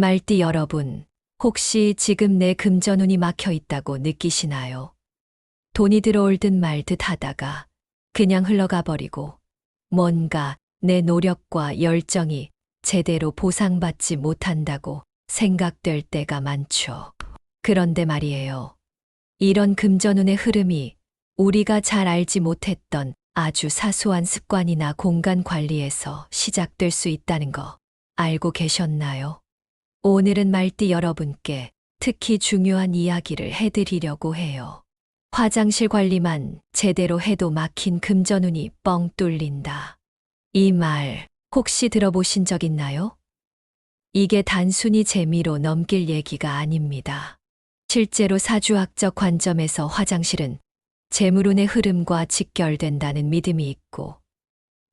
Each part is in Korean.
말띠 여러분, 혹시 지금 내 금전운이 막혀 있다고 느끼시나요? 돈이 들어올 듯 말 듯 하다가 그냥 흘러가 버리고 뭔가 내 노력과 열정이 제대로 보상받지 못한다고 생각될 때가 많죠. 그런데 말이에요. 이런 금전운의 흐름이 우리가 잘 알지 못했던 아주 사소한 습관이나 공간 관리에서 시작될 수 있다는 거 알고 계셨나요? 오늘은 말띠 여러분께 특히 중요한 이야기를 해드리려고 해요. 화장실 관리만 제대로 해도 막힌 금전운이 뻥 뚫린다. 이 말 혹시 들어보신 적 있나요? 이게 단순히 재미로 넘길 얘기가 아닙니다. 실제로 사주학적 관점에서 화장실은 재물운의 흐름과 직결된다는 믿음이 있고,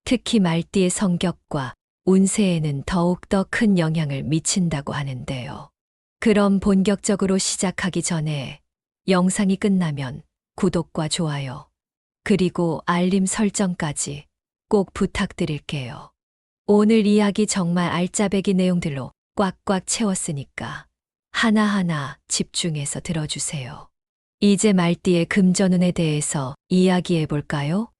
특히 말띠의 성격과 운세에는 더욱더 큰 영향을 미친다고 하는데요. 그럼 본격적으로 시작하기 전에 영상이 끝나면 구독과 좋아요, 그리고 알림 설정까지 꼭 부탁드릴게요. 오늘 이야기 정말 알짜배기 내용들로 꽉꽉 채웠으니까 하나하나 집중해서 들어주세요. 이제 말띠의 금전운에 대해서 이야기해 볼까요?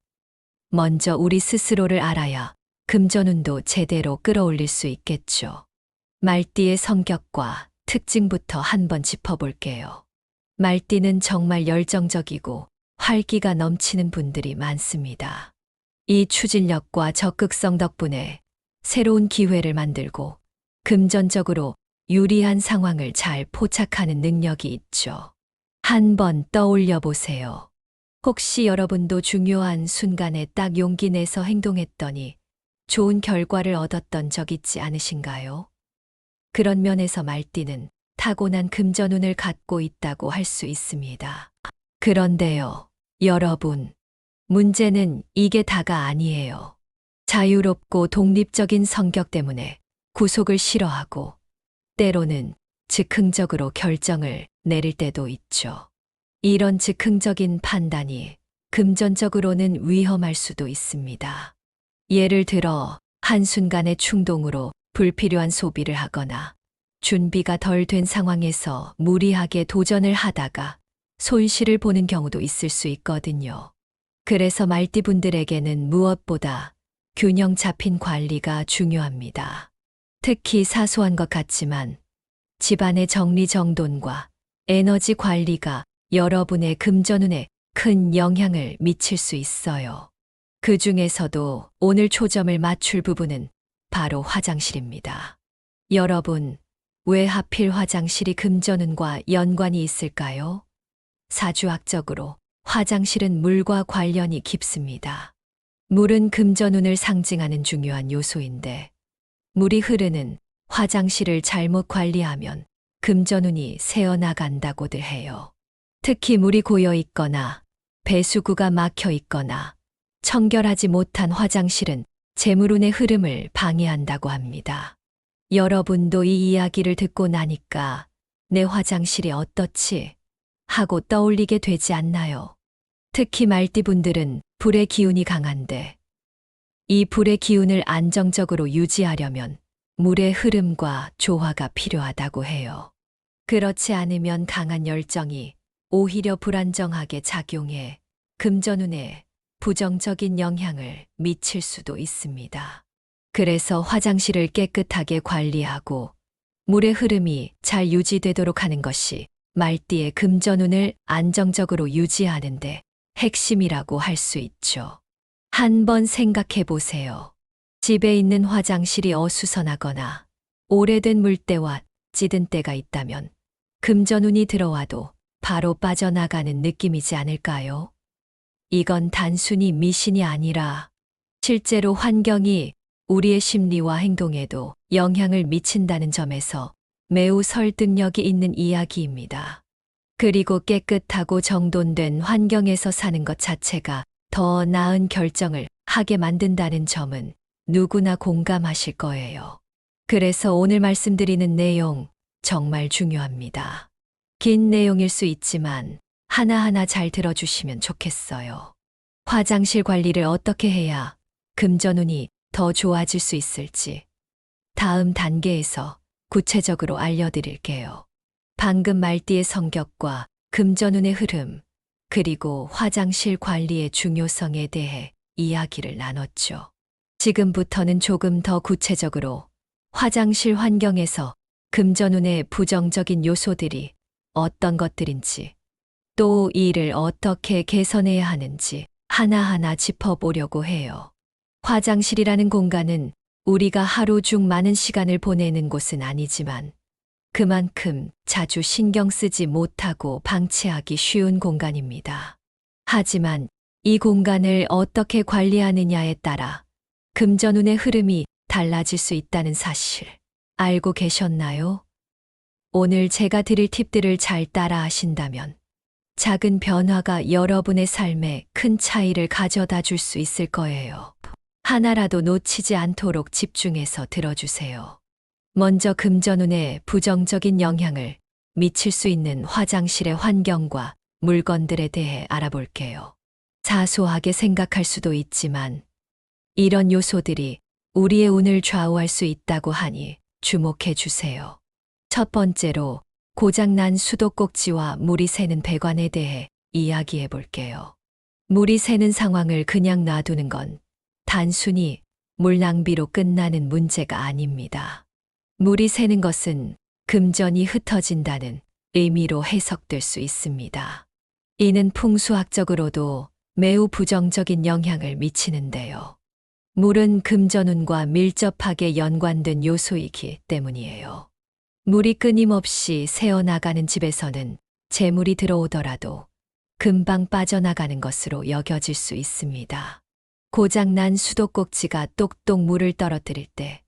먼저 우리 스스로를 알아야 금전운도 제대로 끌어올릴 수 있겠죠. 말띠의 성격과 특징부터 한번 짚어볼게요. 말띠는 정말 열정적이고 활기가 넘치는 분들이 많습니다. 이 추진력과 적극성 덕분에 새로운 기회를 만들고 금전적으로 유리한 상황을 잘 포착하는 능력이 있죠. 한번 떠올려 보세요. 혹시 여러분도 중요한 순간에 딱 용기 내서 행동했더니 좋은 결과를 얻었던 적 있지 않으신가요? 그런 면에서 말띠는 타고난 금전운을 갖고 있다고 할 수 있습니다. 그런데요, 여러분, 문제는 이게 다가 아니에요. 자유롭고 독립적인 성격 때문에 구속을 싫어하고 때로는 즉흥적으로 결정을 내릴 때도 있죠. 이런 즉흥적인 판단이 금전적으로는 위험할 수도 있습니다. 예를 들어 한순간의 충동으로 불필요한 소비를 하거나 준비가 덜 된 상황에서 무리하게 도전을 하다가 손실을 보는 경우도 있을 수 있거든요. 그래서 말띠분들에게는 무엇보다 균형 잡힌 관리가 중요합니다. 특히 사소한 것 같지만 집안의 정리정돈과 에너지 관리가 여러분의 금전운에 큰 영향을 미칠 수 있어요. 그 중에서도 오늘 초점을 맞출 부분은 바로 화장실입니다. 여러분, 왜 하필 화장실이 금전운과 연관이 있을까요? 사주학적으로 화장실은 물과 관련이 깊습니다. 물은 금전운을 상징하는 중요한 요소인데, 물이 흐르는 화장실을 잘못 관리하면 금전운이 새어나간다고들 해요. 특히 물이 고여 있거나 배수구가 막혀 있거나 청결하지 못한 화장실은 재물운의 흐름을 방해한다고 합니다. 여러분도 이 이야기를 듣고 나니까 내 화장실이 어떻지? 하고 떠올리게 되지 않나요? 특히 말띠분들은 불의 기운이 강한데 이 불의 기운을 안정적으로 유지하려면 물의 흐름과 조화가 필요하다고 해요. 그렇지 않으면 강한 열정이 오히려 불안정하게 작용해 금전운에 부정적인 영향을 미칠 수도 있습니다. 그래서 화장실을 깨끗하게 관리하고 물의 흐름이 잘 유지되도록 하는 것이 말띠의 금전운을 안정적으로 유지하는데 핵심이라고 할 수 있죠. 한번 생각해 보세요. 집에 있는 화장실이 어수선하거나 오래된 물때와 찌든 때가 있다면 금전운이 들어와도 바로 빠져나가는 느낌이지 않을까요? 이건 단순히 미신이 아니라 실제로 환경이 우리의 심리와 행동에도 영향을 미친다는 점에서 매우 설득력이 있는 이야기입니다. 그리고 깨끗하고 정돈된 환경에서 사는 것 자체가 더 나은 결정을 하게 만든다는 점은 누구나 공감하실 거예요. 그래서 오늘 말씀드리는 내용 정말 중요합니다. 긴 내용일 수 있지만 하나하나 잘 들어주시면 좋겠어요. 화장실 관리를 어떻게 해야 금전운이 더 좋아질 수 있을지 다음 단계에서 구체적으로 알려드릴게요. 방금 말띠의 성격과 금전운의 흐름, 그리고 화장실 관리의 중요성에 대해 이야기를 나눴죠. 지금부터는 조금 더 구체적으로 화장실 환경에서 금전운의 부정적인 요소들이 어떤 것들인지, 또 이를 어떻게 개선해야 하는지 하나하나 짚어보려고 해요. 화장실이라는 공간은 우리가 하루 중 많은 시간을 보내는 곳은 아니지만 그만큼 자주 신경 쓰지 못하고 방치하기 쉬운 공간입니다. 하지만 이 공간을 어떻게 관리하느냐에 따라 금전운의 흐름이 달라질 수 있다는 사실 알고 계셨나요? 오늘 제가 드릴 팁들을 잘 따라 하신다면 작은 변화가 여러분의 삶에 큰 차이를 가져다 줄 수 있을 거예요. 하나라도 놓치지 않도록 집중해서 들어주세요. 먼저 금전운에 부정적인 영향을 미칠 수 있는 화장실의 환경과 물건들에 대해 알아볼게요. 사소하게 생각할 수도 있지만 이런 요소들이 우리의 운을 좌우할 수 있다고 하니 주목해 주세요. 첫 번째로 고장난 수도꼭지와 물이 새는 배관에 대해 이야기해 볼게요. 물이 새는 상황을 그냥 놔두는 건 단순히 물 낭비로 끝나는 문제가 아닙니다. 물이 새는 것은 금전이 흩어진다는 의미로 해석될 수 있습니다. 이는 풍수학적으로도 매우 부정적인 영향을 미치는데요. 물은 금전운과 밀접하게 연관된 요소이기 때문이에요. 물이 끊임없이 새어나가는 집에서는 재물이 들어오더라도 금방 빠져나가는 것으로 여겨질 수 있습니다. 고장난 수도꼭지가 똑똑 물을 떨어뜨릴 때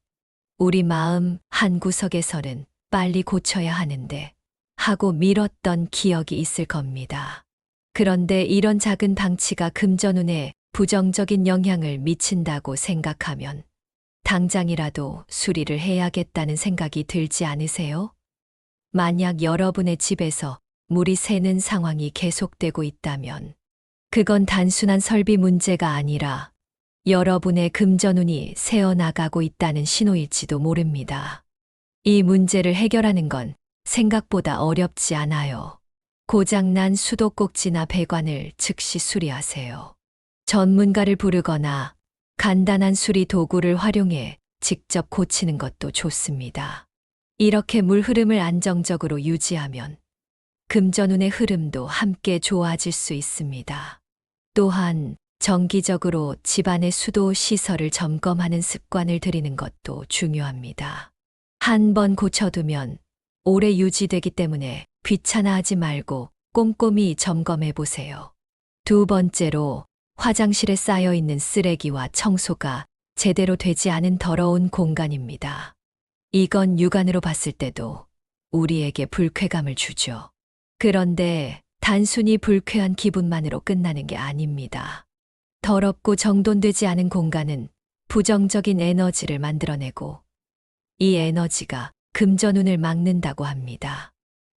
우리 마음 한구석에서는 빨리 고쳐야 하는데 하고 미뤘던 기억이 있을 겁니다. 그런데 이런 작은 방치가 금전운에 부정적인 영향을 미친다고 생각하면 당장이라도 수리를 해야겠다는 생각이 들지 않으세요? 만약 여러분의 집에서 물이 새는 상황이 계속되고 있다면 그건 단순한 설비 문제가 아니라 여러분의 금전운이 새어나가고 있다는 신호일지도 모릅니다. 이 문제를 해결하는 건 생각보다 어렵지 않아요. 고장난 수도꼭지나 배관을 즉시 수리하세요. 전문가를 부르거나 간단한 수리 도구를 활용해 직접 고치는 것도 좋습니다. 이렇게 물 흐름을 안정적으로 유지하면 금전운의 흐름도 함께 좋아질 수 있습니다. 또한 정기적으로 집안의 수도 시설을 점검하는 습관을 들이는 것도 중요합니다. 한 번 고쳐두면 오래 유지되기 때문에 귀찮아하지 말고 꼼꼼히 점검해 보세요. 두 번째로 화장실에 쌓여 있는 쓰레기와 청소가 제대로 되지 않은 더러운 공간입니다. 이건 육안으로 봤을 때도 우리에게 불쾌감을 주죠. 그런데 단순히 불쾌한 기분만으로 끝나는 게 아닙니다. 더럽고 정돈되지 않은 공간은 부정적인 에너지를 만들어내고 이 에너지가 금전운을 막는다고 합니다.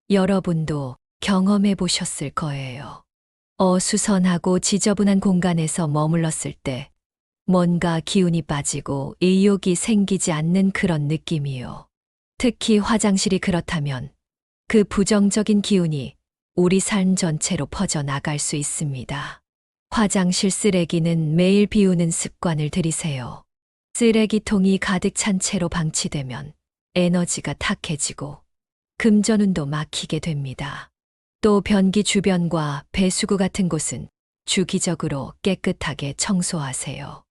여러분도 경험해 보셨을 거예요. 어수선하고 지저분한 공간에서 머물렀을 때 뭔가 기운이 빠지고 의욕이 생기지 않는 그런 느낌이요. 특히 화장실이 그렇다면 그 부정적인 기운이 우리 삶 전체로 퍼져나갈 수 있습니다. 화장실 쓰레기는 매일 비우는 습관을 들이세요. 쓰레기통이 가득 찬 채로 방치되면 에너지가 탁해지고 금전운도 막히게 됩니다. 또 변기 주변과 배수구 같은 곳은 주기적으로 깨끗하게 청소하세요.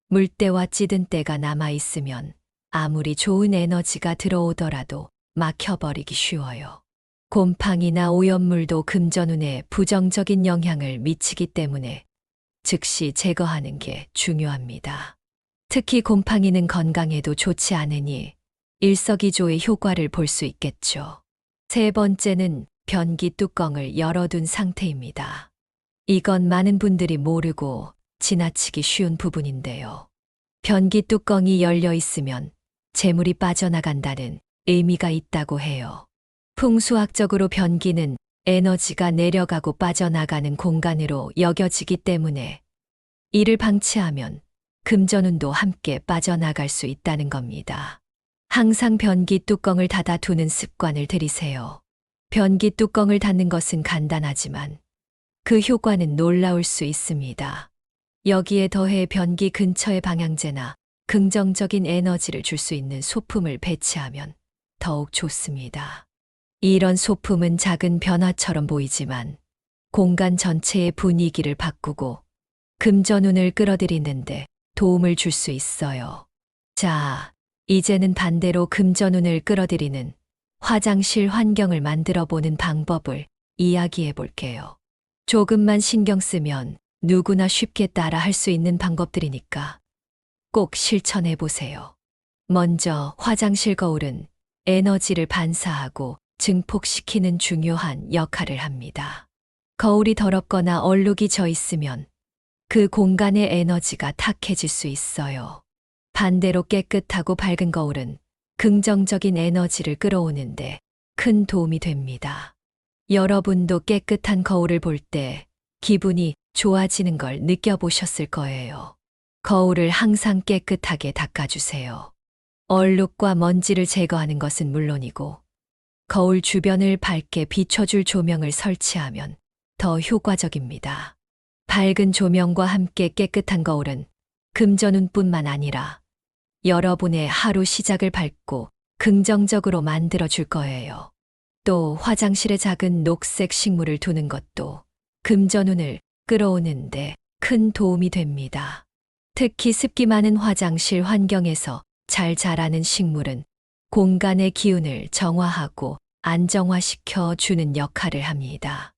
물때와 찌든 때가 남아있으면 아무리 좋은 에너지가 들어오더라도 막혀버리기 쉬워요. 곰팡이나 오염물도 금전운에 부정적인 영향을 미치기 때문에 즉시 제거하는 게 중요합니다. 특히 곰팡이는 건강에도 좋지 않으니 일석이조의 효과를 볼 수 있겠죠. 세 번째는 변기 뚜껑을 열어둔 상태입니다. 이건 많은 분들이 모르고 지나치기 쉬운 부분인데요. 변기 뚜껑이 열려 있으면 재물이 빠져나간다는 의미가 있다고 해요. 풍수학적으로 변기는 에너지가 내려가고 빠져나가는 공간으로 여겨지기 때문에 이를 방치하면 금전운도 함께 빠져나갈 수 있다는 겁니다. 항상 변기 뚜껑을 닫아 두는 습관을 들이세요. 변기 뚜껑을 닫는 것은 간단하지만 그 효과는 놀라울 수 있습니다. 여기에 더해 변기 근처에 방향제나 긍정적인 에너지를 줄 수 있는 소품을 배치하면 더욱 좋습니다. 이런 소품은 작은 변화처럼 보이지만 공간 전체의 분위기를 바꾸고 금전운을 끌어들이는데 도움을 줄 수 있어요. 자, 이제는 반대로 금전운을 끌어들이는 화장실 환경을 만들어 보는 방법을 이야기해 볼게요. 조금만 신경 쓰면 누구나 쉽게 따라 할 수 있는 방법들이니까 꼭 실천해 보세요. 먼저 화장실 거울은 에너지를 반사하고 증폭시키는 중요한 역할을 합니다. 거울이 더럽거나 얼룩이 져 있으면 그 공간의 에너지가 탁해질 수 있어요. 반대로 깨끗하고 밝은 거울은 긍정적인 에너지를 끌어오는데 큰 도움이 됩니다. 여러분도 깨끗한 거울을 볼 때 기분이 좋아지는 걸 느껴보셨을 거예요. 거울을 항상 깨끗하게 닦아주세요. 얼룩과 먼지를 제거하는 것은 물론이고 거울 주변을 밝게 비춰줄 조명을 설치하면 더 효과적입니다. 밝은 조명과 함께 깨끗한 거울은 금전운뿐만 아니라 여러분의 하루 시작을 밝고 긍정적으로 만들어줄 거예요. 또 화장실에 작은 녹색 식물을 두는 것도 금전운을 끌어오는데 큰 도움이 됩니다. 특히 습기 많은 화장실 환경에서 잘 자라는 식물은 공간의 기운을 정화하고 안정화시켜 주는 역할을 합니다.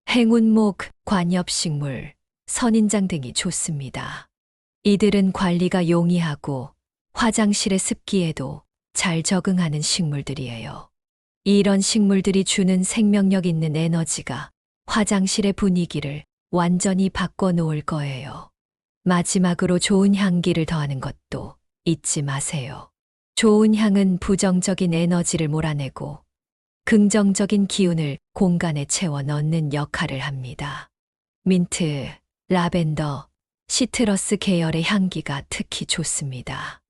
행운목, 관엽식물, 선인장 등이 좋습니다. 이들은 관리가 용이하고 화장실의 습기에도 잘 적응하는 식물들이에요. 이런 식물들이 주는 생명력 있는 에너지가 화장실의 분위기를 완전히 바꿔놓을 거예요. 마지막으로 좋은 향기를 더하는 것도 잊지 마세요. 좋은 향은 부정적인 에너지를 몰아내고 긍정적인 기운을 공간에 채워 넣는 역할을 합니다. 민트, 라벤더, 시트러스 계열의 향기가 특히 좋습니다.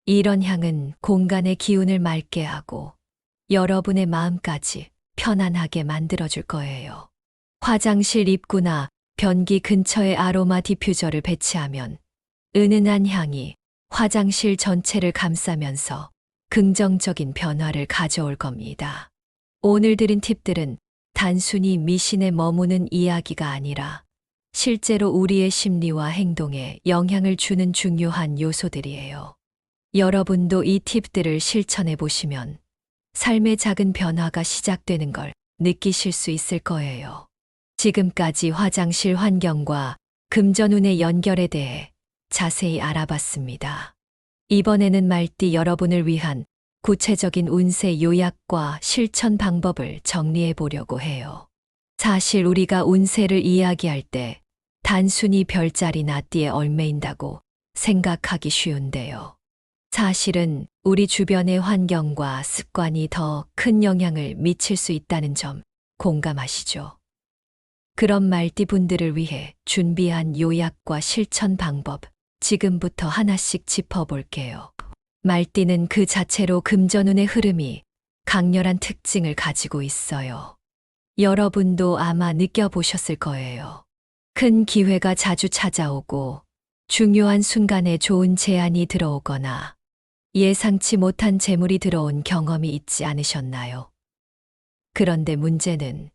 이런 향은 공간의 기운을 맑게 하고 여러분의 마음까지 편안하게 만들어줄 거예요. 화장실 입구나 변기 근처에 아로마 디퓨저를 배치하면 은은한 향이 화장실 전체를 감싸면서 긍정적인 변화를 가져올 겁니다. 오늘 드린 팁들은 단순히 미신에 머무는 이야기가 아니라 실제로 우리의 심리와 행동에 영향을 주는 중요한 요소들이에요. 여러분도 이 팁들을 실천해 보시면 삶의 작은 변화가 시작되는 걸 느끼실 수 있을 거예요. 지금까지 화장실 환경과 금전운의 연결에 대해 자세히 알아봤습니다. 이번에는 말띠 여러분을 위한 구체적인 운세 요약과 실천 방법을 정리해 보려고 해요. 사실 우리가 운세를 이야기할 때 단순히 별자리나 띠에 얽매인다고 생각하기 쉬운데요. 사실은 우리 주변의 환경과 습관이 더 큰 영향을 미칠 수 있다는 점 공감하시죠? 그런 말띠 분들을 위해 준비한 요약과 실천 방법, 지금부터 하나씩 짚어볼게요. 말띠는 그 자체로 금전운의 흐름이 강렬한 특징을 가지고 있어요. 여러분도 아마 느껴보셨을 거예요. 큰 기회가 자주 찾아오고 중요한 순간에 좋은 제안이 들어오거나 예상치 못한 재물이 들어온 경험이 있지 않으셨나요? 그런데 문제는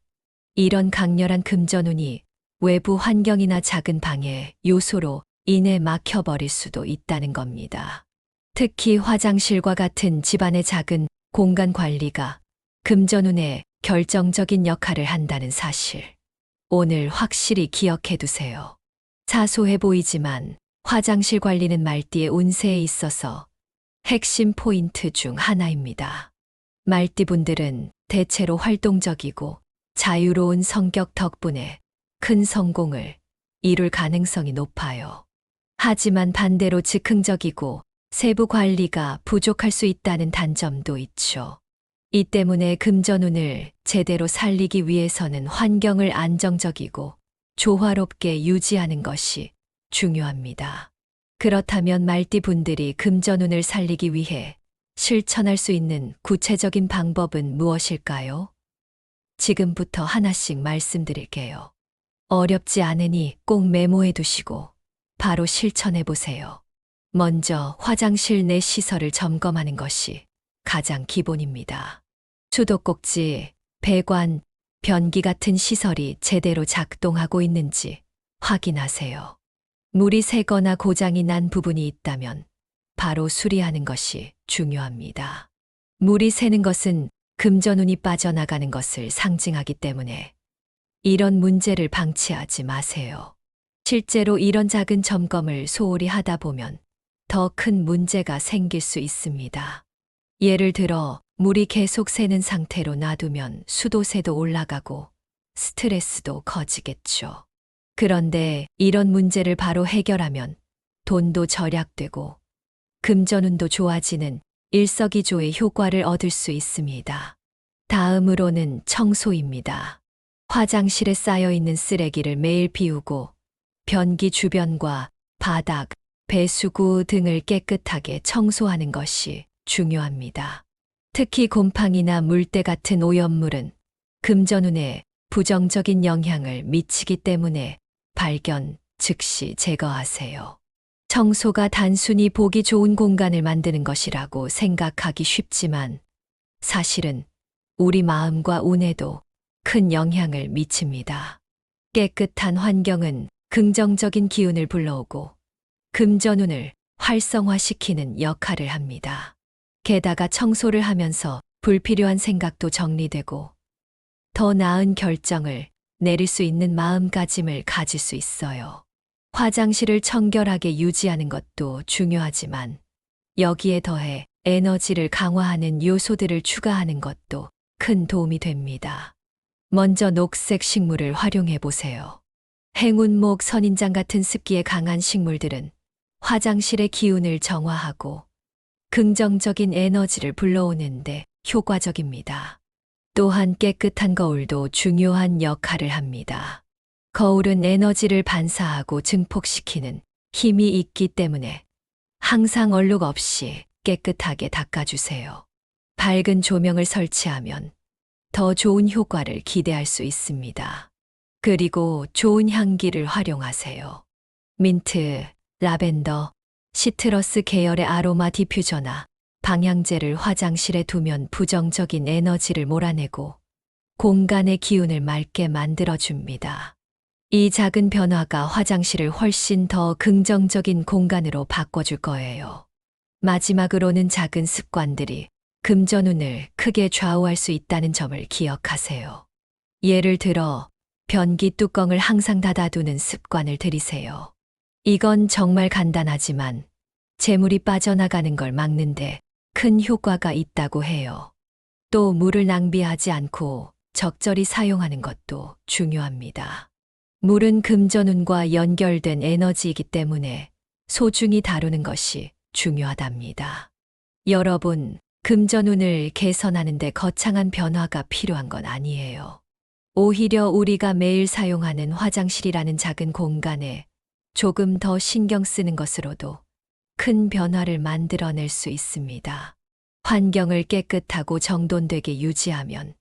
이런 강렬한 금전운이 외부 환경이나 작은 방해 요소로 인해 막혀버릴 수도 있다는 겁니다. 특히 화장실과 같은 집안의 작은 공간 관리가 금전운에 결정적인 역할을 한다는 사실. 오늘 확실히 기억해 두세요. 사소해 보이지만 화장실 관리는 말띠의 운세에 있어서 핵심 포인트 중 하나입니다. 말띠분들은 대체로 활동적이고 자유로운 성격 덕분에 큰 성공을 이룰 가능성이 높아요. 하지만 반대로 즉흥적이고 세부 관리가 부족할 수 있다는 단점도 있죠. 이 때문에 금전운을 제대로 살리기 위해서는 환경을 안정적이고 조화롭게 유지하는 것이 중요합니다. 그렇다면 말띠 분들이 금전운을 살리기 위해 실천할 수 있는 구체적인 방법은 무엇일까요? 지금부터 하나씩 말씀드릴게요. 어렵지 않으니 꼭 메모해 두시고 바로 실천해 보세요. 먼저 화장실 내 시설을 점검하는 것이 가장 기본입니다. 수도꼭지, 배관, 변기 같은 시설이 제대로 작동하고 있는지 확인하세요. 물이 새거나 고장이 난 부분이 있다면 바로 수리하는 것이 중요합니다. 물이 새는 것은 금전운이 빠져나가는 것을 상징하기 때문에 이런 문제를 방치하지 마세요. 실제로 이런 작은 점검을 소홀히 하다 보면 더 큰 문제가 생길 수 있습니다. 예를 들어 물이 계속 새는 상태로 놔두면 수도세도 올라가고 스트레스도 커지겠죠. 그런데 이런 문제를 바로 해결하면 돈도 절약되고 금전운도 좋아지는 일석이조의 효과를 얻을 수 있습니다. 다음으로는 청소입니다. 화장실에 쌓여 있는 쓰레기를 매일 비우고 변기 주변과 바닥, 배수구 등을 깨끗하게 청소하는 것이 중요합니다. 특히 곰팡이나 물때 같은 오염물은 금전운에 부정적인 영향을 미치기 때문에 발견, 즉시 제거하세요. 청소가 단순히 보기 좋은 공간을 만드는 것이라고 생각하기 쉽지만 사실은 우리 마음과 운에도 큰 영향을 미칩니다. 깨끗한 환경은 긍정적인 기운을 불러오고 금전운을 활성화시키는 역할을 합니다. 게다가 청소를 하면서 불필요한 생각도 정리되고 더 나은 결정을 내릴 수 있는 마음가짐을 가질 수 있어요. 화장실을 청결하게 유지하는 것도 중요하지만 여기에 더해 에너지를 강화하는 요소들을 추가하는 것도 큰 도움이 됩니다. 먼저 녹색 식물을 활용해 보세요. 행운목, 선인장 같은 습기에 강한 식물들은 화장실의 기운을 정화하고 긍정적인 에너지를 불러오는데 효과적입니다. 또한 깨끗한 거울도 중요한 역할을 합니다. 거울은 에너지를 반사하고 증폭시키는 힘이 있기 때문에 항상 얼룩 없이 깨끗하게 닦아주세요. 밝은 조명을 설치하면 더 좋은 효과를 기대할 수 있습니다. 그리고 좋은 향기를 활용하세요. 민트, 라벤더, 시트러스 계열의 아로마 디퓨저나 방향제를 화장실에 두면 부정적인 에너지를 몰아내고 공간의 기운을 맑게 만들어줍니다. 이 작은 변화가 화장실을 훨씬 더 긍정적인 공간으로 바꿔줄 거예요. 마지막으로는 작은 습관들이 금전운을 크게 좌우할 수 있다는 점을 기억하세요. 예를 들어 변기 뚜껑을 항상 닫아두는 습관을 들이세요. 이건 정말 간단하지만 재물이 빠져나가는 걸 막는데 큰 효과가 있다고 해요. 또 물을 낭비하지 않고 적절히 사용하는 것도 중요합니다. 물은 금전운과 연결된 에너지이기 때문에 소중히 다루는 것이 중요하답니다. 여러분, 금전운을 개선하는 데 거창한 변화가 필요한 건 아니에요. 오히려 우리가 매일 사용하는 화장실이라는 작은 공간에 조금 더 신경 쓰는 것으로도 큰 변화를 만들어낼 수 있습니다. 환경을 깨끗하고 정돈되게 유지하면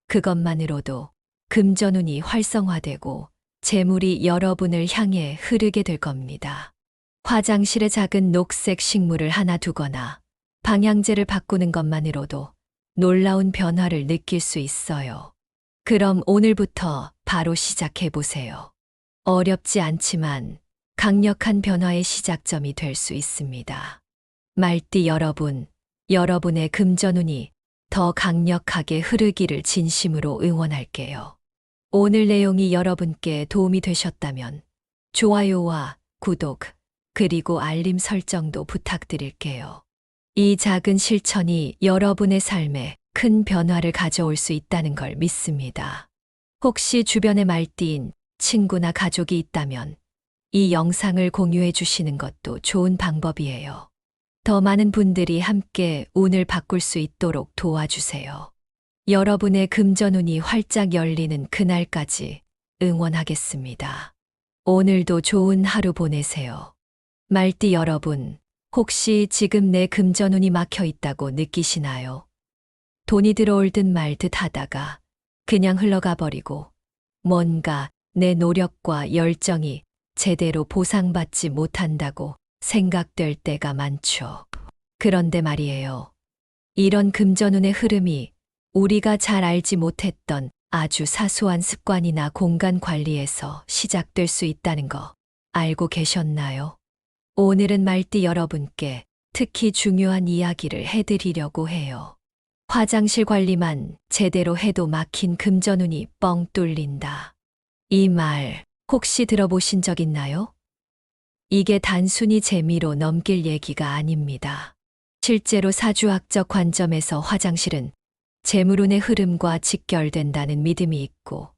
그것만으로도 금전운이 활성화되고 재물이 여러분을 향해 흐르게 될 겁니다. 화장실에 작은 녹색 식물을 하나 두거나 방향제를 바꾸는 것만으로도 놀라운 변화를 느낄 수 있어요. 그럼 오늘부터 바로 시작해 보세요. 어렵지 않지만 강력한 변화의 시작점이 될 수 있습니다. 말띠 여러분, 여러분의 금전운이 더 강력하게 흐르기를 진심으로 응원할게요. 오늘 내용이 여러분께 도움이 되셨다면 좋아요와 구독, 그리고 알림 설정도 부탁드릴게요. 이 작은 실천이 여러분의 삶에 큰 변화를 가져올 수 있다는 걸 믿습니다. 혹시 주변에 말띠인 친구나 가족이 있다면 이 영상을 공유해 주시는 것도 좋은 방법이에요. 더 많은 분들이 함께 운을 바꿀 수 있도록 도와주세요. 여러분의 금전운이 활짝 열리는 그날까지 응원하겠습니다. 오늘도 좋은 하루 보내세요. 말띠 여러분, 혹시 지금 내 금전운이 막혀 있다고 느끼시나요? 돈이 들어올 듯 말 듯 하다가 그냥 흘러가 버리고 뭔가 내 노력과 열정이 제대로 보상받지 못한다고 생각될 때가 많죠. 그런데 말이에요. 이런 금전운의 흐름이 우리가 잘 알지 못했던 아주 사소한 습관이나 공간 관리에서 시작될 수 있다는 거 알고 계셨나요? 오늘은 말띠 여러분께 특히 중요한 이야기를 해드리려고 해요. 화장실 관리만 제대로 해도 막힌 금전운이 뻥 뚫린다. 이 말 혹시 들어보신 적 있나요? 이게 단순히 재미로 넘길 얘기가 아닙니다. 실제로 사주학적 관점에서 화장실은 재물운의 흐름과 직결된다는 믿음이 있고,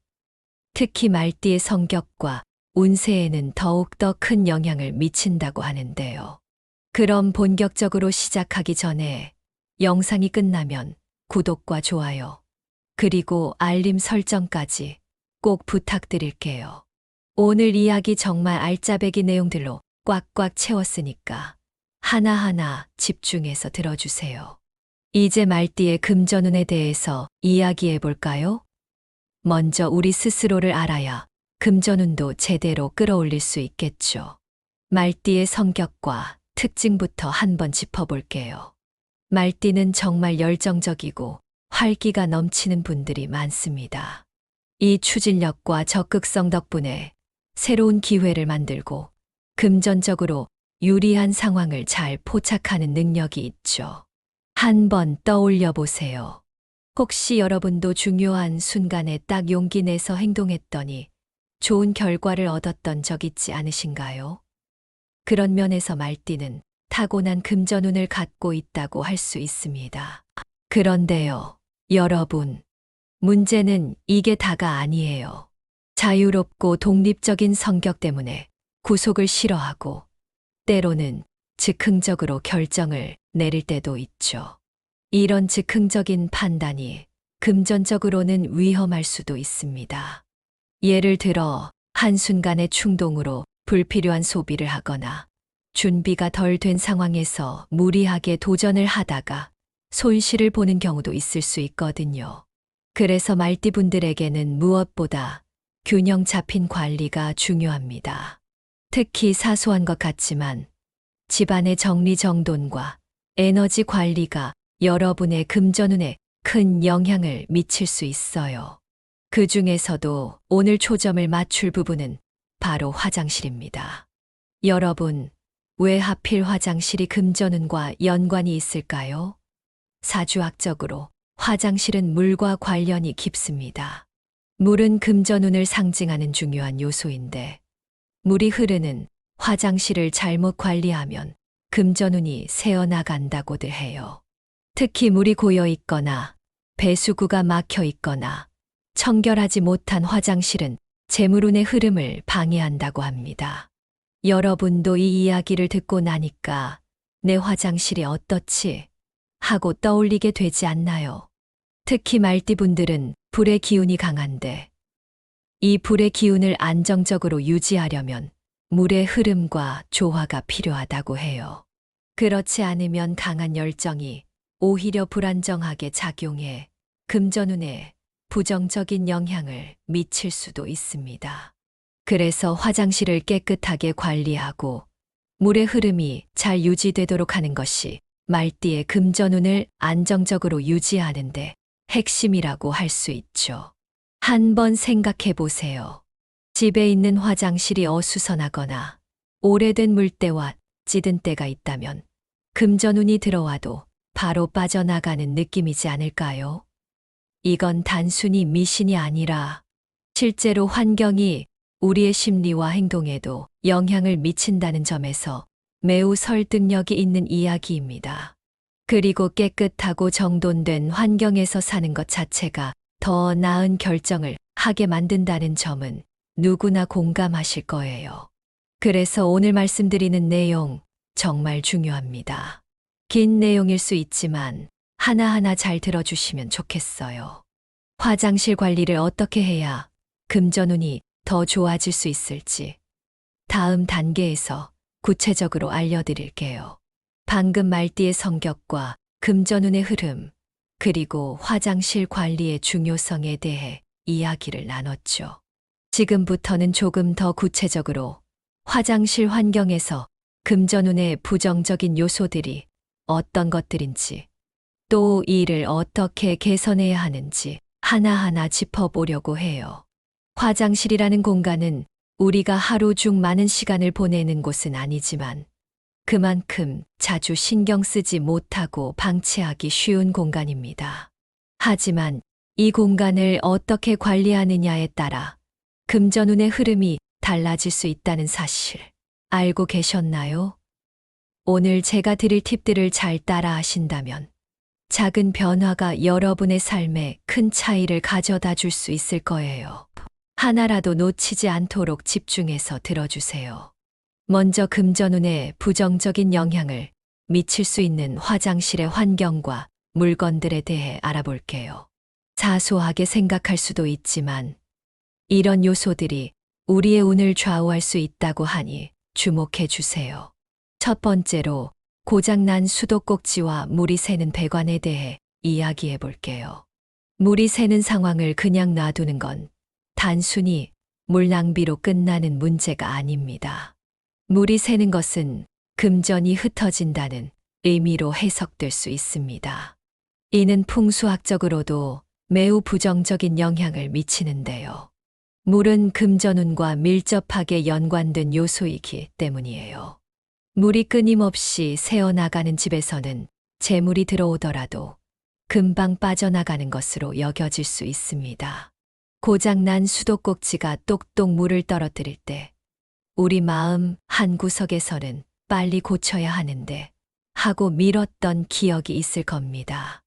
특히 말띠의 성격과 운세에는 더욱더 큰 영향을 미친다고 하는데요. 그럼 본격적으로 시작하기 전에 영상이 끝나면 구독과 좋아요, 그리고 알림 설정까지 꼭 부탁드릴게요. 오늘 이야기 정말 알짜배기 내용들로 꽉꽉 채웠으니까 하나하나 집중해서 들어주세요. 이제 말띠의 금전운에 대해서 이야기해 볼까요? 먼저 우리 스스로를 알아야 금전운도 제대로 끌어올릴 수 있겠죠. 말띠의 성격과 특징부터 한번 짚어볼게요. 말띠는 정말 열정적이고 활기가 넘치는 분들이 많습니다. 이 추진력과 적극성 덕분에 새로운 기회를 만들고 금전적으로 유리한 상황을 잘 포착하는 능력이 있죠. 한번 떠올려 보세요. 혹시 여러분도 중요한 순간에 딱 용기 내서 행동했더니 좋은 결과를 얻었던 적 있지 않으신가요? 그런 면에서 말띠는 타고난 금전운을 갖고 있다고 할 수 있습니다. 그런데요, 여러분, 문제는 이게 다가 아니에요. 자유롭고 독립적인 성격 때문에 구속을 싫어하고 때로는 즉흥적으로 결정을 내릴 때도 있죠. 이런 즉흥적인 판단이 금전적으로는 위험할 수도 있습니다. 예를 들어 한순간의 충동으로 불필요한 소비를 하거나 준비가 덜 된 상황에서 무리하게 도전을 하다가 손실을 보는 경우도 있을 수 있거든요. 그래서 말띠분들에게는 무엇보다 균형 잡힌 관리가 중요합니다. 특히 사소한 것 같지만 집안의 정리정돈과 에너지 관리가 여러분의 금전운에 큰 영향을 미칠 수 있어요. 그 중에서도 오늘 초점을 맞출 부분은 바로 화장실입니다. 여러분, 왜 하필 화장실이 금전운과 연관이 있을까요? 사주학적으로 화장실은 물과 관련이 깊습니다. 물은 금전운을 상징하는 중요한 요소인데, 물이 흐르는 화장실을 잘못 관리하면 금전운이 새어나간다고들 해요. 특히 물이 고여 있거나 배수구가 막혀 있거나 청결하지 못한 화장실은 재물운의 흐름을 방해한다고 합니다. 여러분도 이 이야기를 듣고 나니까 내 화장실이 어떻지? 하고 떠올리게 되지 않나요? 특히 말띠분들은 불의 기운이 강한데 이 불의 기운을 안정적으로 유지하려면 물의 흐름과 조화가 필요하다고 해요. 그렇지 않으면 강한 열정이 오히려 불안정하게 작용해 금전운에 부정적인 영향을 미칠 수도 있습니다. 그래서 화장실을 깨끗하게 관리하고 물의 흐름이 잘 유지되도록 하는 것이 말띠의 금전운을 안정적으로 유지하는데 핵심이라고 할 수 있죠. 한번 생각해 보세요. 집에 있는 화장실이 어수선하거나 오래된 물때와 찌든 때가 있다면 금전운이 들어와도 바로 빠져나가는 느낌이지 않을까요? 이건 단순히 미신이 아니라 실제로 환경이 우리의 심리와 행동에도 영향을 미친다는 점에서 매우 설득력이 있는 이야기입니다. 그리고 깨끗하고 정돈된 환경에서 사는 것 자체가 더 나은 결정을 하게 만든다는 점은 누구나 공감하실 거예요. 그래서 오늘 말씀드리는 내용 정말 중요합니다. 긴 내용일 수 있지만 하나하나 잘 들어주시면 좋겠어요. 화장실 관리를 어떻게 해야 금전운이 더 좋아질 수 있을지 다음 단계에서 구체적으로 알려드릴게요. 방금 말띠의 성격과 금전운의 흐름, 그리고 화장실 관리의 중요성에 대해 이야기를 나눴죠. 지금부터는 조금 더 구체적으로 화장실 환경에서 금전운의 부정적인 요소들이 어떤 것들인지, 또 이를 어떻게 개선해야 하는지 하나하나 짚어보려고 해요. 화장실이라는 공간은 우리가 하루 중 많은 시간을 보내는 곳은 아니지만 그만큼 자주 신경 쓰지 못하고 방치하기 쉬운 공간입니다. 하지만 이 공간을 어떻게 관리하느냐에 따라 금전운의 흐름이 달라질 수 있다는 사실 알고 계셨나요? 오늘 제가 드릴 팁들을 잘 따라 하신다면 작은 변화가 여러분의 삶에 큰 차이를 가져다 줄 수 있을 거예요. 하나라도 놓치지 않도록 집중해서 들어주세요. 먼저 금전운에 부정적인 영향을 미칠 수 있는 화장실의 환경과 물건들에 대해 알아볼게요. 사소하게 생각할 수도 있지만 이런 요소들이 우리의 운을 좌우할 수 있다고 하니 주목해 주세요. 첫 번째로 고장난 수도꼭지와 물이 새는 배관에 대해 이야기해 볼게요. 물이 새는 상황을 그냥 놔두는 건 단순히 물 낭비로 끝나는 문제가 아닙니다. 물이 새는 것은 금전이 흩어진다는 의미로 해석될 수 있습니다. 이는 풍수학적으로도 매우 부정적인 영향을 미치는데요. 물은 금전운과 밀접하게 연관된 요소이기 때문이에요. 물이 끊임없이 새어나가는 집에서는 재물이 들어오더라도 금방 빠져나가는 것으로 여겨질 수 있습니다. 고장난 수도꼭지가 똑똑 물을 떨어뜨릴 때 우리 마음 한구석에서는 빨리 고쳐야 하는데 하고 미뤘던 기억이 있을 겁니다.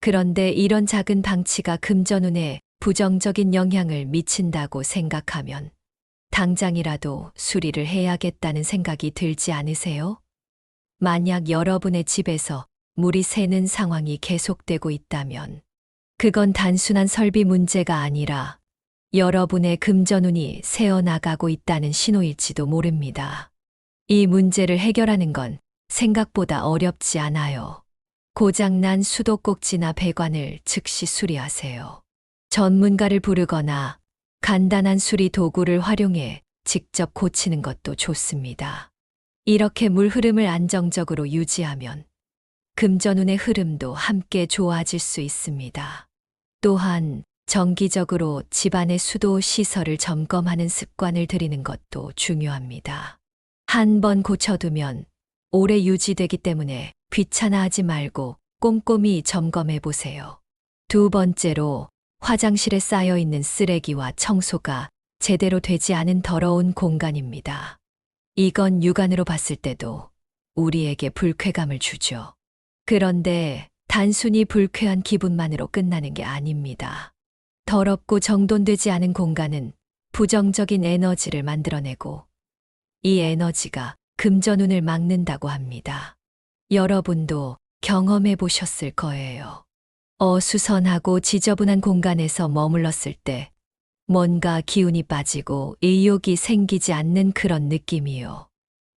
그런데 이런 작은 방치가 금전운에 부정적인 영향을 미친다고 생각하면 당장이라도 수리를 해야겠다는 생각이 들지 않으세요? 만약 여러분의 집에서 물이 새는 상황이 계속되고 있다면 그건 단순한 설비 문제가 아니라 여러분의 금전운이 새어나가고 있다는 신호일지도 모릅니다. 이 문제를 해결하는 건 생각보다 어렵지 않아요. 고장난 수도꼭지나 배관을 즉시 수리하세요. 전문가를 부르거나 간단한 수리 도구를 활용해 직접 고치는 것도 좋습니다. 이렇게 물 흐름을 안정적으로 유지하면 금전운의 흐름도 함께 좋아질 수 있습니다. 또한 정기적으로 집안의 수도 시설을 점검하는 습관을 들이는 것도 중요합니다. 한 번 고쳐두면 오래 유지되기 때문에 귀찮아하지 말고 꼼꼼히 점검해 보세요. 두 번째로 화장실에 쌓여 있는 쓰레기와 청소가 제대로 되지 않은 더러운 공간입니다. 이건 육안으로 봤을 때도 우리에게 불쾌감을 주죠. 그런데 단순히 불쾌한 기분만으로 끝나는 게 아닙니다. 더럽고 정돈되지 않은 공간은 부정적인 에너지를 만들어내고 이 에너지가 금전운을 막는다고 합니다. 여러분도 경험해 보셨을 거예요. 어수선하고 지저분한 공간에서 머물렀을 때 뭔가 기운이 빠지고 의욕이 생기지 않는 그런 느낌이요.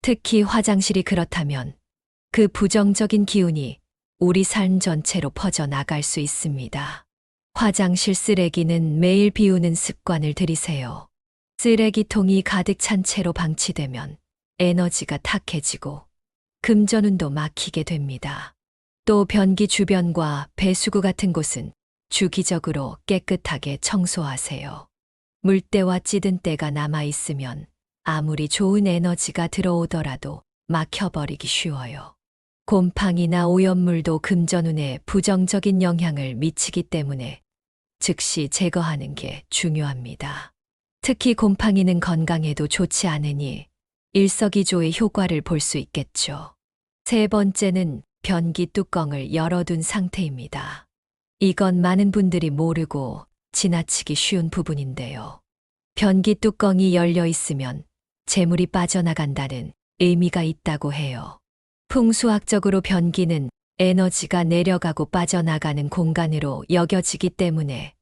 특히 화장실이 그렇다면 그 부정적인 기운이 우리 삶 전체로 퍼져나갈 수 있습니다. 화장실 쓰레기는 매일 비우는 습관을 들이세요. 쓰레기통이 가득 찬 채로 방치되면 에너지가 탁해지고 금전운도 막히게 됩니다. 또 변기 주변과 배수구 같은 곳은 주기적으로 깨끗하게 청소하세요. 물때와 찌든 때가 남아있으면 아무리 좋은 에너지가 들어오더라도 막혀버리기 쉬워요. 곰팡이나 오염물도 금전운에 부정적인 영향을 미치기 때문에 즉시 제거하는 게 중요합니다. 특히 곰팡이는 건강에도 좋지 않으니 일석이조의 효과를 볼 수 있겠죠. 세 번째는 변기 뚜껑을 열어둔 상태입니다. 이건 많은 분들이 모르고 지나치기 쉬운 부분인데요. 변기 뚜껑이 열려 있으면 재물이 빠져나간다는 의미가 있다고 해요. 풍수학적으로 변기는 에너지가 내려가고 빠져나가는 공간으로 여겨지기 때문에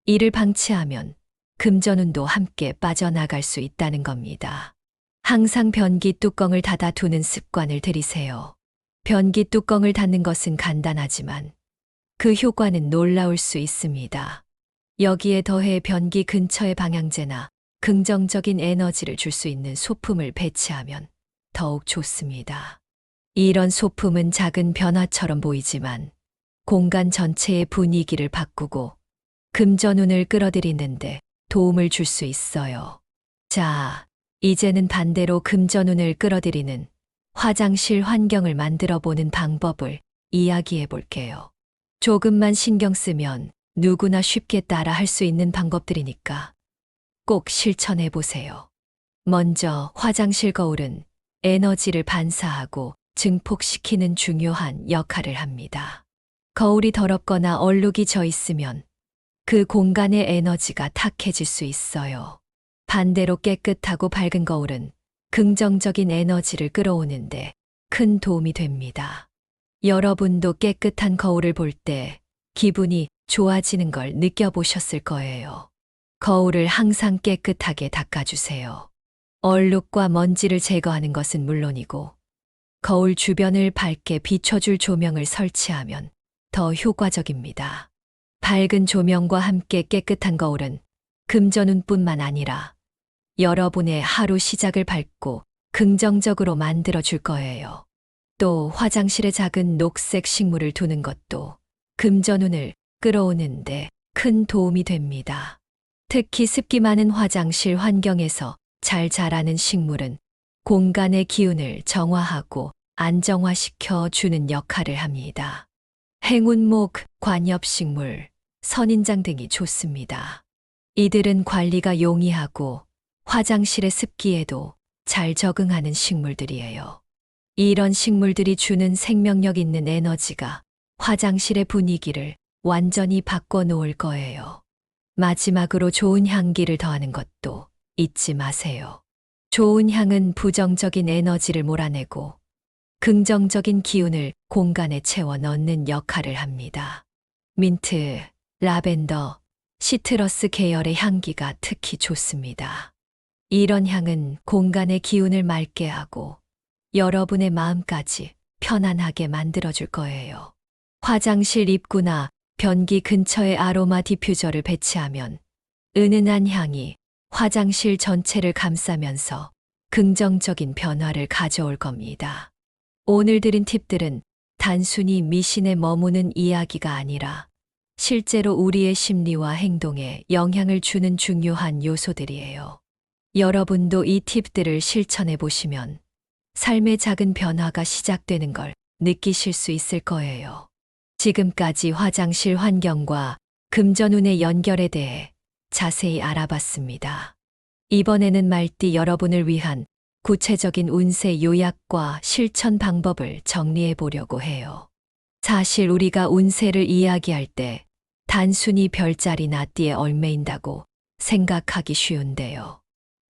이를 방치하면 금전운도 함께 빠져나갈 수 있다는 겁니다. 항상 변기 뚜껑을 닫아두는 습관을 들이세요. 변기 뚜껑을 닫는 것은 간단하지만 그 효과는 놀라울 수 있습니다. 여기에 더해 변기 근처에 방향제나 긍정적인 에너지를 줄 수 있는 소품을 배치하면 더욱 좋습니다. 이런 소품은 작은 변화처럼 보이지만 공간 전체의 분위기를 바꾸고 금전운을 끌어들이는데 도움을 줄 수 있어요. 자, 이제는 반대로 금전운을 끌어들이는 화장실 환경을 만들어 보는 방법을 이야기해 볼게요. 조금만 신경 쓰면 누구나 쉽게 따라 할 수 있는 방법들이니까 꼭 실천해 보세요. 먼저 화장실 거울은 에너지를 반사하고 증폭시키는 중요한 역할을 합니다. 거울이 더럽거나 얼룩이 져 있으면 그 공간의 에너지가 탁해질 수 있어요. 반대로 깨끗하고 밝은 거울은 긍정적인 에너지를 끌어오는데 큰 도움이 됩니다. 여러분도 깨끗한 거울을 볼 때 기분이 좋아지는 걸 느껴보셨을 거예요. 거울을 항상 깨끗하게 닦아주세요. 얼룩과 먼지를 제거하는 것은 물론이고 거울 주변을 밝게 비춰줄 조명을 설치하면 더 효과적입니다. 밝은 조명과 함께 깨끗한 거울은 금전운뿐만 아니라 여러분의 하루 시작을 밝고 긍정적으로 만들어 줄 거예요. 또 화장실에 작은 녹색 식물을 두는 것도 금전운을 끌어오는데 큰 도움이 됩니다. 특히 습기 많은 화장실 환경에서 잘 자라는 식물은 공간의 기운을 정화하고 안정화시켜 주는 역할을 합니다. 행운목, 관엽식물, 선인장 등이 좋습니다. 이들은 관리가 용이하고 화장실의 습기에도 잘 적응하는 식물들이에요. 이런 식물들이 주는 생명력 있는 에너지가 화장실의 분위기를 완전히 바꿔 놓을 거예요. 마지막으로 좋은 향기를 더하는 것도 잊지 마세요. 좋은 향은 부정적인 에너지를 몰아내고 긍정적인 기운을 공간에 채워 넣는 역할을 합니다. 민트, 라벤더, 시트러스 계열의 향기가 특히 좋습니다. 이런 향은 공간의 기운을 맑게 하고 여러분의 마음까지 편안하게 만들어줄 거예요. 화장실 입구나 변기 근처에 아로마 디퓨저를 배치하면 은은한 향이 화장실 전체를 감싸면서 긍정적인 변화를 가져올 겁니다. 오늘 드린 팁들은 단순히 미신에 머무는 이야기가 아니라 실제로 우리의 심리와 행동에 영향을 주는 중요한 요소들이에요. 여러분도 이 팁들을 실천해 보시면 삶의 작은 변화가 시작되는 걸 느끼실 수 있을 거예요. 지금까지 화장실 환경과 금전운의 연결에 대해 자세히 알아봤습니다. 이번에는 말띠 여러분을 위한 구체적인 운세 요약과 실천 방법을 정리해 보려고 해요. 사실 우리가 운세를 이야기할 때 단순히 별자리나 띠에 얽매인다고 생각하기 쉬운데요.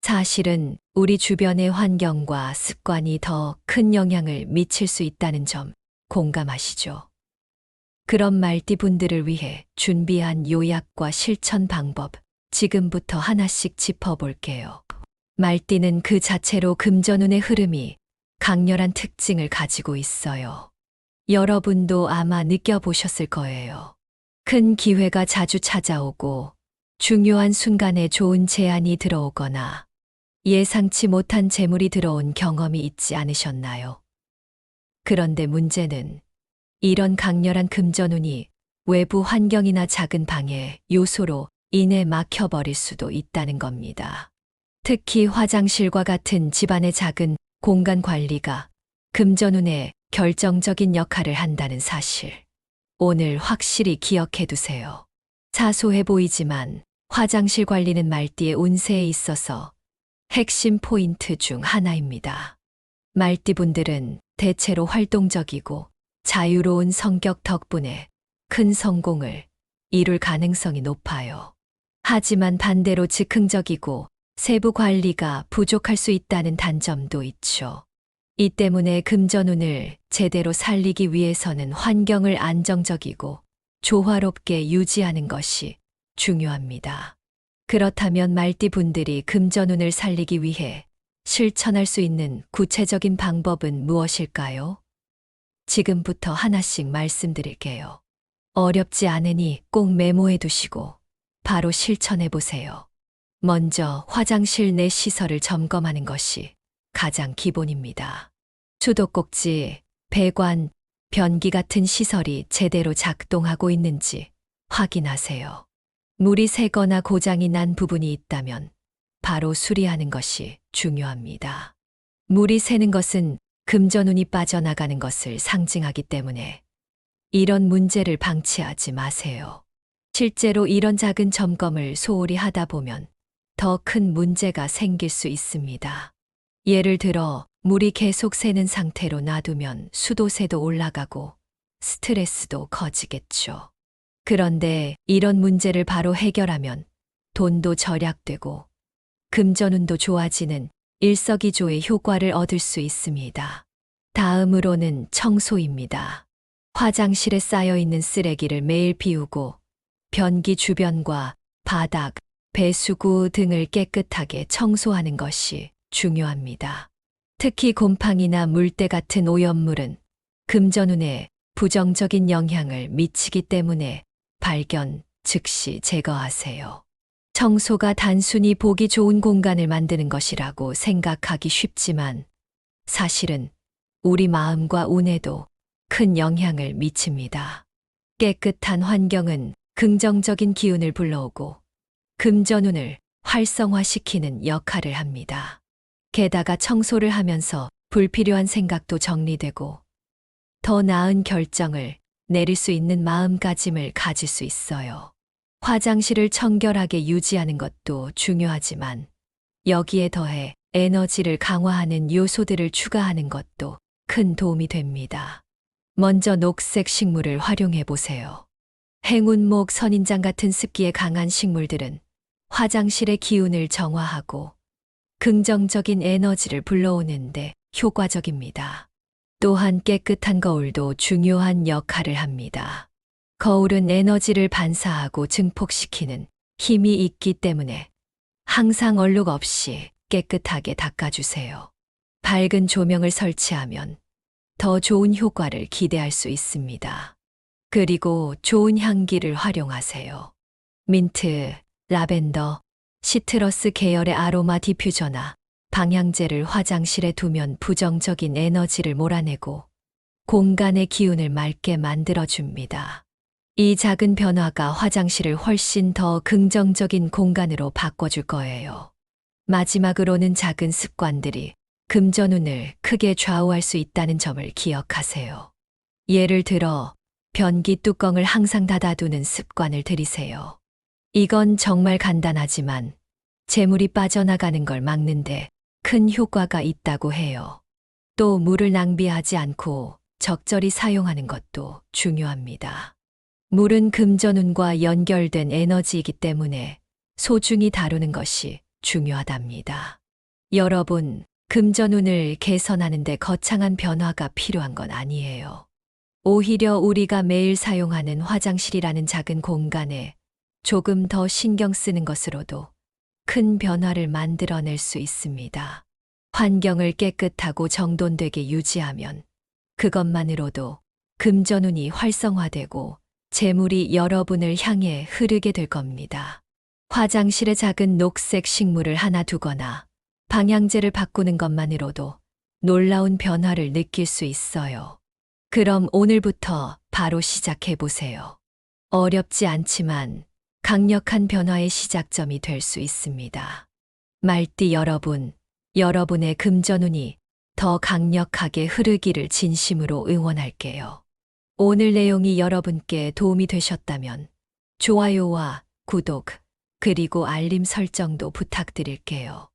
사실은 우리 주변의 환경과 습관이 더 큰 영향을 미칠 수 있다는 점 공감하시죠? 그런 말띠 분들을 위해 준비한 요약과 실천 방법 지금부터 하나씩 짚어볼게요. 말띠는 그 자체로 금전운의 흐름이 강렬한 특징을 가지고 있어요. 여러분도 아마 느껴보셨을 거예요. 큰 기회가 자주 찾아오고 중요한 순간에 좋은 제안이 들어오거나 예상치 못한 재물이 들어온 경험이 있지 않으셨나요? 그런데 문제는 이런 강렬한 금전운이 외부 환경이나 작은 방해 요소로 인해 막혀버릴 수도 있다는 겁니다. 특히 화장실과 같은 집안의 작은 공간 관리가 금전운에 결정적인 역할을 한다는 사실. 오늘 확실히 기억해 두세요. 사소해 보이지만 화장실 관리는 말띠의 운세에 있어서 핵심 포인트 중 하나입니다. 말띠분들은 대체로 활동적이고 자유로운 성격 덕분에 큰 성공을 이룰 가능성이 높아요. 하지만 반대로 즉흥적이고 세부 관리가 부족할 수 있다는 단점도 있죠. 이 때문에 금전운을 제대로 살리기 위해서는 환경을 안정적이고 조화롭게 유지하는 것이 중요합니다. 그렇다면 말띠 분들이 금전운을 살리기 위해 실천할 수 있는 구체적인 방법은 무엇일까요? 지금부터 하나씩 말씀드릴게요. 어렵지 않으니 꼭 메모해 두시고 바로 실천해 보세요. 먼저 화장실 내 시설을 점검하는 것이 가장 기본입니다. 수도꼭지, 배관, 변기 같은 시설이 제대로 작동하고 있는지 확인하세요. 물이 새거나 고장이 난 부분이 있다면 바로 수리하는 것이 중요합니다. 물이 새는 것은 금전운이 빠져나가는 것을 상징하기 때문에 이런 문제를 방치하지 마세요. 실제로 이런 작은 점검을 소홀히 하다 보면 더 큰 문제가 생길 수 있습니다. 예를 들어 물이 계속 새는 상태로 놔두면 수도세도 올라가고 스트레스도 커지겠죠. 그런데 이런 문제를 바로 해결하면 돈도 절약되고 금전운도 좋아지는 일석이조의 효과를 얻을 수 있습니다. 다음으로는 청소입니다. 화장실에 쌓여 있는 쓰레기를 매일 비우고 변기 주변과 바닥, 배수구 등을 깨끗하게 청소하는 것이 중요합니다. 특히 곰팡이나 물때 같은 오염물은 금전운에 부정적인 영향을 미치기 때문에 발견, 즉시 제거하세요. 청소가 단순히 보기 좋은 공간을 만드는 것이라고 생각하기 쉽지만 사실은 우리 마음과 운에도 큰 영향을 미칩니다. 깨끗한 환경은 긍정적인 기운을 불러오고 금전운을 활성화시키는 역할을 합니다. 게다가 청소를 하면서 불필요한 생각도 정리되고 더 나은 결정을 내릴 수 있는 마음가짐을 가질 수 있어요. 화장실을 청결하게 유지하는 것도 중요하지만 여기에 더해 에너지를 강화하는 요소들을 추가하는 것도 큰 도움이 됩니다. 먼저 녹색 식물을 활용해 보세요. 행운목, 선인장 같은 습기에 강한 식물들은 화장실의 기운을 정화하고 긍정적인 에너지를 불러오는데 효과적입니다. 또한 깨끗한 거울도 중요한 역할을 합니다. 거울은 에너지를 반사하고 증폭시키는 힘이 있기 때문에 항상 얼룩 없이 깨끗하게 닦아주세요. 밝은 조명을 설치하면 더 좋은 효과를 기대할 수 있습니다. 그리고 좋은 향기를 활용하세요. 민트, 라벤더, 시트러스 계열의 아로마 디퓨저나 방향제를 화장실에 두면 부정적인 에너지를 몰아내고 공간의 기운을 맑게 만들어줍니다. 이 작은 변화가 화장실을 훨씬 더 긍정적인 공간으로 바꿔줄 거예요. 마지막으로는 작은 습관들이 금전운을 크게 좌우할 수 있다는 점을 기억하세요. 예를 들어 변기 뚜껑을 항상 닫아두는 습관을 들이세요. 이건 정말 간단하지만 재물이 빠져나가는 걸 막는데 큰 효과가 있다고 해요. 또 물을 낭비하지 않고 적절히 사용하는 것도 중요합니다. 물은 금전운과 연결된 에너지이기 때문에 소중히 다루는 것이 중요하답니다. 여러분, 금전운을 개선하는데 거창한 변화가 필요한 건 아니에요. 오히려 우리가 매일 사용하는 화장실이라는 작은 공간에 조금 더 신경 쓰는 것으로도 큰 변화를 만들어낼 수 있습니다. 환경을 깨끗하고 정돈되게 유지하면 그것만으로도 금전운이 활성화되고 재물이 여러분을 향해 흐르게 될 겁니다. 화장실에 작은 녹색 식물을 하나 두거나 방향제를 바꾸는 것만으로도 놀라운 변화를 느낄 수 있어요. 그럼 오늘부터 바로 시작해 보세요. 어렵지 않지만 강력한 변화의 시작점이 될 수 있습니다. 말띠 여러분, 여러분의 금전운이 더 강력하게 흐르기를 진심으로 응원할게요. 오늘 내용이 여러분께 도움이 되셨다면 좋아요와 구독, 그리고 알림 설정도 부탁드릴게요.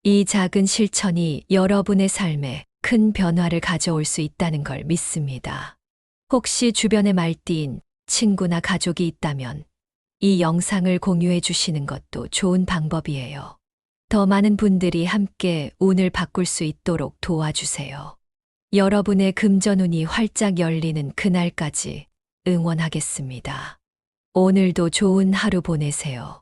이 작은 실천이 여러분의 삶에 큰 변화를 가져올 수 있다는 걸 믿습니다. 혹시 주변에 말띠인 친구나 가족이 있다면 이 영상을 공유해 주시는 것도 좋은 방법이에요. 더 많은 분들이 함께 운을 바꿀 수 있도록 도와주세요. 여러분의 금전운이 활짝 열리는 그날까지 응원하겠습니다. 오늘도 좋은 하루 보내세요.